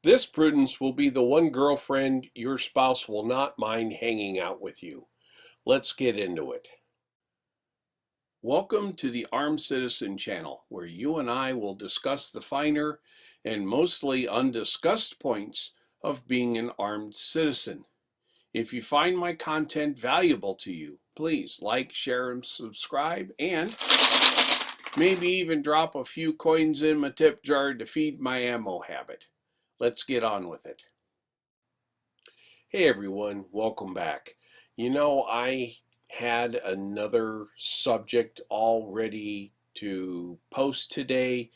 This Prudence will be the one girlfriend your spouse will not mind hanging out with you. Let's get into it. Welcome to the Armed Citizen channel, where you and I will discuss the finer and mostly undiscussed points of being an armed citizen. If you find my content valuable to you, please like, share, and subscribe, and maybe even drop a few coins in my tip jar to feed my ammo habit. Let's get on with it. Hey everyone, welcome back. I had another subject all ready to post today,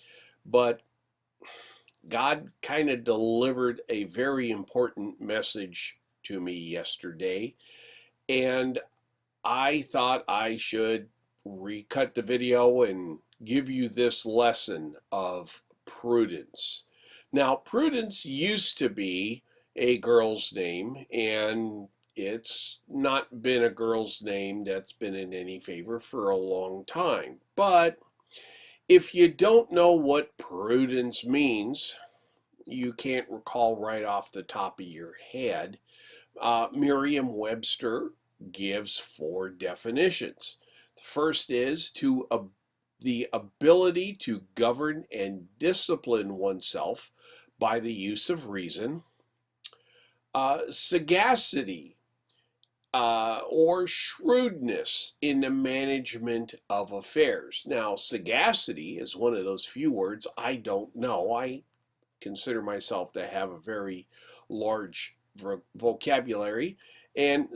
but God kind of delivered a very important message to me yesterday, and I thought I should recut the video and give you this lesson of prudence. Now, Prudence used to be a girl's name, and it's not been a girl's name that's been in any favor for a long time. But if you don't know what prudence means, you can't recall right off the top of your head. Merriam-Webster gives 4 definitions. The first is the ability to govern and discipline oneself by the use of reason. Sagacity or shrewdness in the management of affairs. Now, sagacity is one of those few words I don't know. I consider myself to have a very large vocabulary, and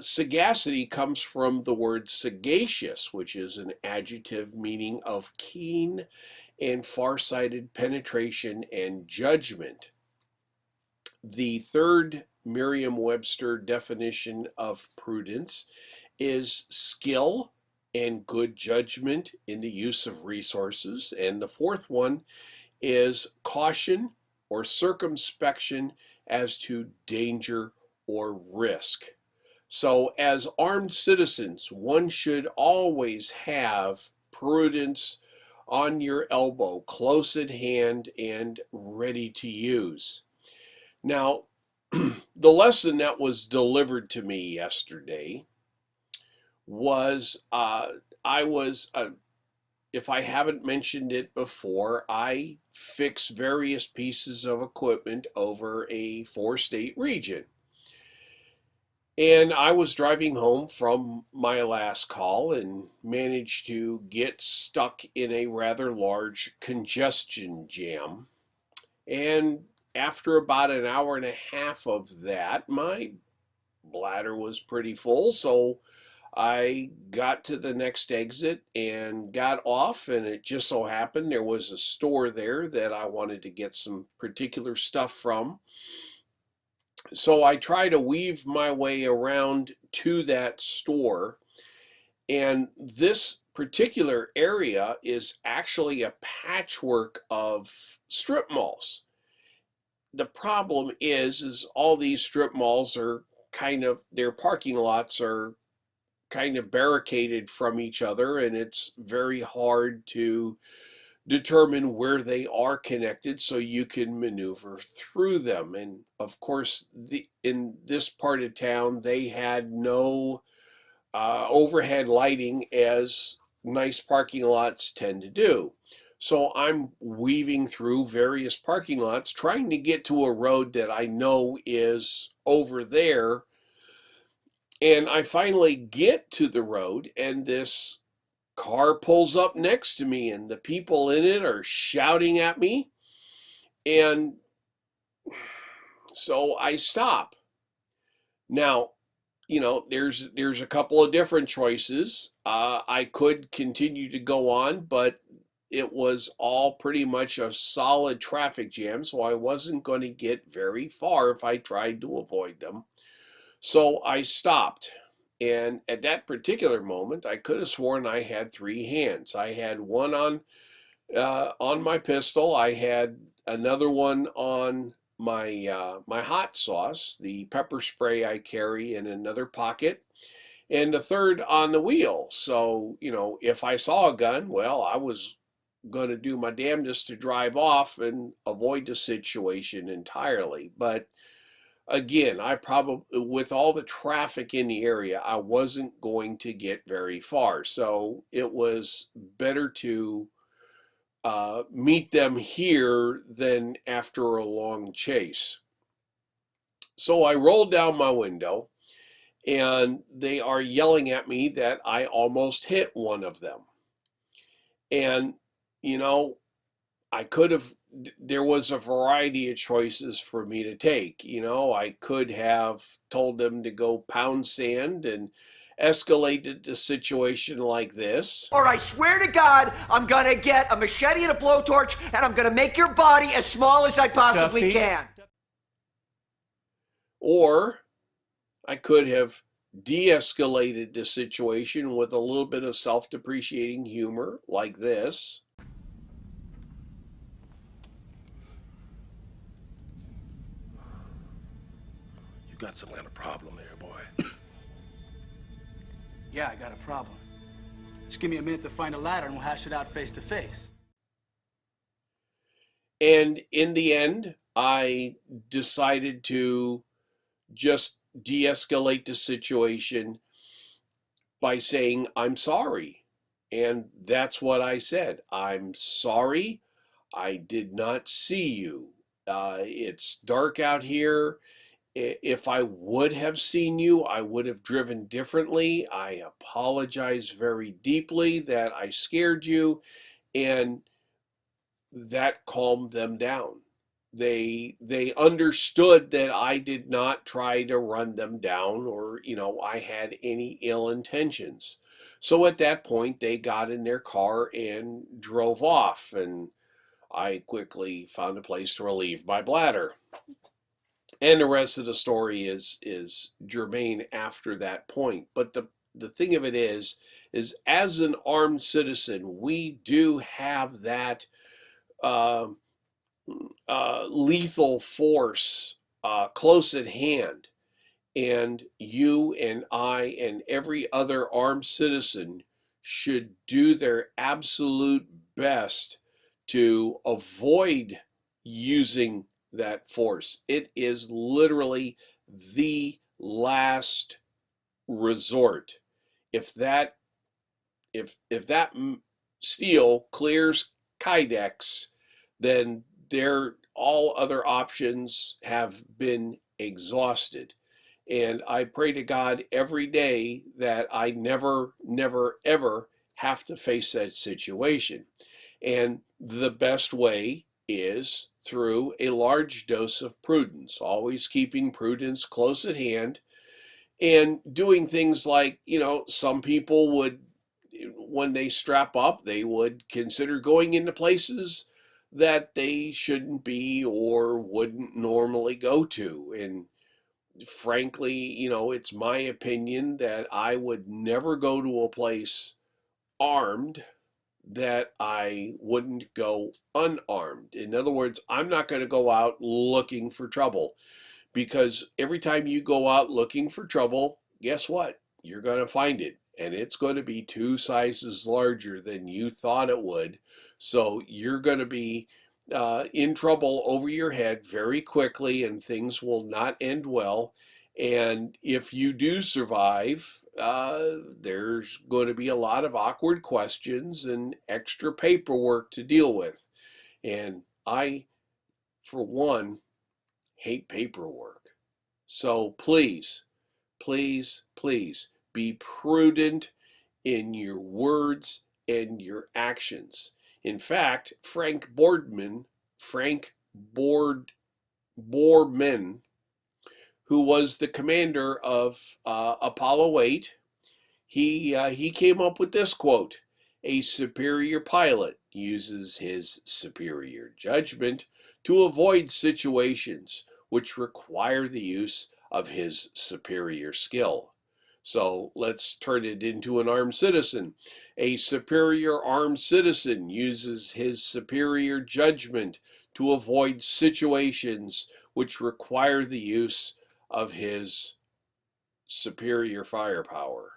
sagacity comes from the word sagacious, which is an adjective meaning of keen and far-sighted penetration and judgment. The third Merriam-Webster definition of prudence is skill and good judgment in the use of resources, and the fourth one is caution or circumspection as to danger or risk. So as armed citizens, one should always have prudence on your elbow, close at hand and ready to use. Now, the lesson that was delivered to me yesterday was if I haven't mentioned it before, I fix various pieces of equipment over a 4-state region. And I was driving home from my last call and managed to get stuck in a rather large congestion jam. And after about an hour and a half of that, my bladder was pretty full, so I got to the next exit and got off, and it just so happened there was a store there that I wanted to get some particular stuff from. So I try to weave my way around to that store, and this particular area is actually a patchwork of strip malls. The problem is all these strip malls are their parking lots are kind of barricaded from each other, and it's very hard to determine where they are connected so you can maneuver through them. And of course, in this part of town, they had no overhead lighting, as nice parking lots tend to do. So I'm weaving through various parking lots, trying to get to a road that I know is over there. And I finally get to the road, and this car pulls up next to me, and the people in it are shouting at me. And so I stop. Now, there's a couple of different choices. I could continue to go on, but it was all pretty much a solid traffic jam, so I wasn't going to get very far if I tried to avoid them. So I stopped, and at that particular moment, I could have sworn I had 3 hands. I had one on my pistol. I had another one on my hot sauce, the pepper spray I carry in another pocket, and the third on the wheel. So if I saw a gun, well, I was going to do my damnedest to drive off and avoid the situation entirely. But again, I probably, with all the traffic in the area, I wasn't going to get very far. So it was better to meet them here than after a long chase. So I rolled down my window and they are yelling at me that I almost hit one of them. And, you know, I could have, there was a variety of choices for me to take. You know, I could have told them to go pound sand and escalated the situation like this. Or I swear to God, I'm gonna get a machete and a blowtorch and I'm gonna make your body as small as I possibly can. Or I could have de-escalated the situation with a little bit of self-depreciating humor like this. You got some kind of problem there, boy. Yeah, I got a problem. Just give me a minute to find a ladder and we'll hash it out face to face. And in the end, I decided to just de-escalate the situation by saying, I'm sorry. And that's what I said. I'm sorry. I did not see you. It's dark out here. If I would have seen you, I would have driven differently. I apologize very deeply that I scared you. And that calmed them down. They understood that I did not try to run them down or, you know, I had any ill intentions. So at that point, they got in their car and drove off, and I quickly found a place to relieve my bladder. And the rest of the story is germane after that point. But the thing of it is as an armed citizen, we do have that lethal force close at hand. And you and I and every other armed citizen should do their absolute best to avoid using that force. It is literally the last resort. If that steel clears Kydex, then all other options have been exhausted. And I pray to God every day that I never, never, ever have to face that situation. And the best way is through a large dose of prudence, always keeping prudence close at hand and doing things like, you know, some people would, when they strap up, they would consider going into places that they shouldn't be or wouldn't normally go to. And frankly, you know, it's my opinion that I would never go to a place armed that I wouldn't go unarmed. In other words, I'm not going to go out looking for trouble, because every time you go out looking for trouble, guess what? You're going to find it, and it's going to be 2 sizes larger than you thought it would. So you're going to be in trouble over your head very quickly, and things will not end well. And if you do survive, there's going to be a lot of awkward questions and extra paperwork to deal with. And I, for one, hate paperwork. So please, please, please be prudent in your words and your actions. In fact, Frank Boardman, who was the commander of Apollo 8, he came up with this quote: "A superior pilot uses his superior judgment to avoid situations which require the use of his superior skill." So let's turn it into an armed citizen. A superior armed citizen uses his superior judgment to avoid situations which require the use of his superior firepower.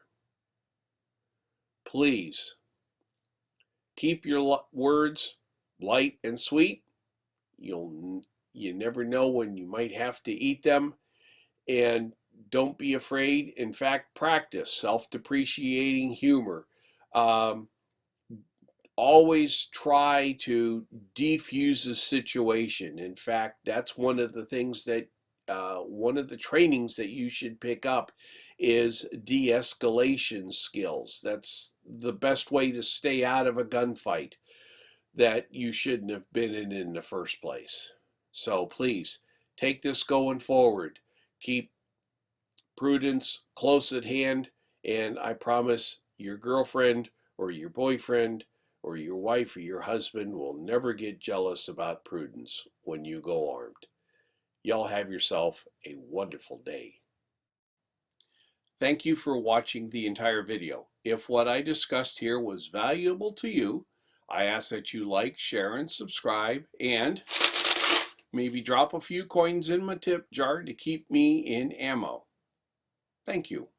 Please Keep your words light and sweet. You never know when you might have to eat them. And don't be afraid. In fact, practice self-depreciating humor. Always try to defuse a situation. In fact, that's one of the things that one of the trainings that you should pick up is de-escalation skills. That's the best way to stay out of a gunfight that you shouldn't have been in the first place. So please take this going forward. Keep Prudence close at hand, and I promise your girlfriend or your boyfriend or your wife or your husband will never get jealous about Prudence when you go armed. Y'all have yourself a wonderful day. Thank you for watching the entire video. If what I discussed here was valuable to you, I ask that you like, share, and subscribe, and maybe drop a few coins in my tip jar to keep me in ammo. Thank you.